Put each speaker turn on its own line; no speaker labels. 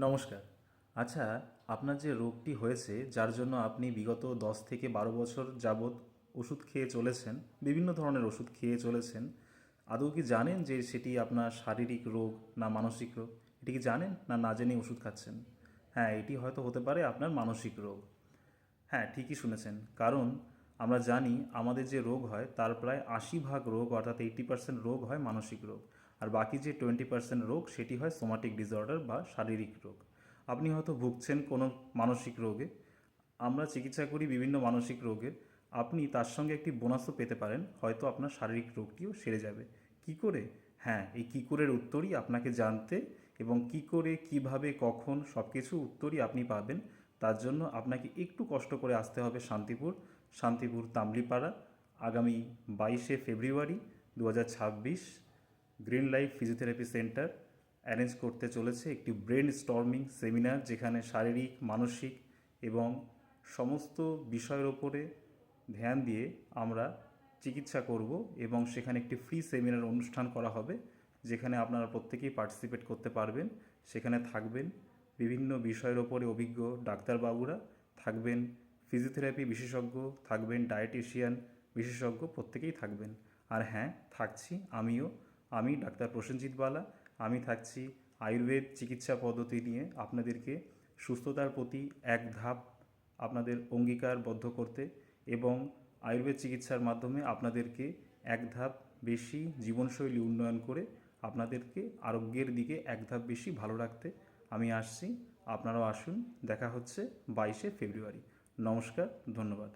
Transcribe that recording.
নমস্কার। আচ্ছা, আপনার যে রোগটি হয়েছে যার জন্য আপনি বিগত 10 থেকে 12 বছর যাবৎ ওষুধ খেয়ে চলেছেন, বিভিন্ন ধরনের ওষুধ খেয়ে চলেছেন, আদৌ কি জানেন যে সেটি আপনার শারীরিক রোগ না মানসিক রোগ? এটি কি জানেন না না জেনেই ওষুধ খাচ্ছেন? হ্যাঁ, এটি হয়তো হতে পারে আপনার মানসিক রোগ। হ্যাঁ, ঠিকই শুনেছেন। কারণ আমরা জানি আমাদের যে রোগ হয় তার প্রায় 80% রোগ অর্থাৎ 80% রোগ হয় মানসিক রোগ। আর বাকি যে 20% রোগ সেটি হয় সোমাটিক ডিসঅর্ডার বা শারীরিক রোগ। আপনি হয়তো ভুগছেন কোনো মানসিক রোগে। আমরা চিকিৎসা করি বিভিন্ন মানসিক রোগের। আপনি তার সঙ্গে একটি বোনাসও পেতে পারেন, হয়তো আপনার শারীরিক রোগটিও সেরে যাবে। কি করে? হ্যাঁ, এই কী করের উত্তরই আপনাকে জানতে এবং কি করে, কিভাবে, কখন সব কিছু উত্তরই আপনি পাবেন। তার জন্য আপনাকে একটু কষ্ট করে আসতে হবে শান্তিপুর তামলিপাড়া, আগামী 22শে ফেব্রুয়ারি 2026 green life physiotherapy centre arrange করতে চলেছে একটি ব্রেন স্টর্মিং সেমিনার, যেখানে শারীরিক, মানসিক এবং সমস্ত বিষয়ের ওপরে ধ্যান দিয়ে আমরা চিকিৎসা করব এবং সেখানে একটি ফ্রি সেমিনার অনুষ্ঠান করা হবে, যেখানে আপনারা প্রত্যেকেই পার্টিসিপেট করতে পারবেন। সেখানে থাকবেন বিভিন্ন বিষয়ের ওপরে অভিজ্ঞ ডাক্তারবাবুরা, থাকবেন ফিজিওথেরাপি বিশেষজ্ঞ, থাকবেন ডায়েটিশিয়ান বিশেষজ্ঞ, প্রত্যেকেই থাকবেন। আর হ্যাঁ, থাকছি আমিও। আমি ডাক্তার প্রসেনজিৎ বালা। আমি থাকছি আয়ুর্বেদ চিকিৎসা পদ্ধতি নিয়ে আপনাদেরকে সুস্থতার প্রতি এক ধাপ আপনাদের অঙ্গীকারবদ্ধ করতে এবং আয়ুর্বেদ চিকিৎসার মাধ্যমে আপনাদেরকে এক ধাপ বেশি জীবনশৈলী উন্নয়ন করে আপনাদেরকে আরোগ্যের দিকে এক ধাপ বেশি ভালো রাখতে আমি আসছি। আপনারাও আসুন। দেখা হচ্ছে 22শে ফেব্রুয়ারি। নমস্কার, ধন্যবাদ।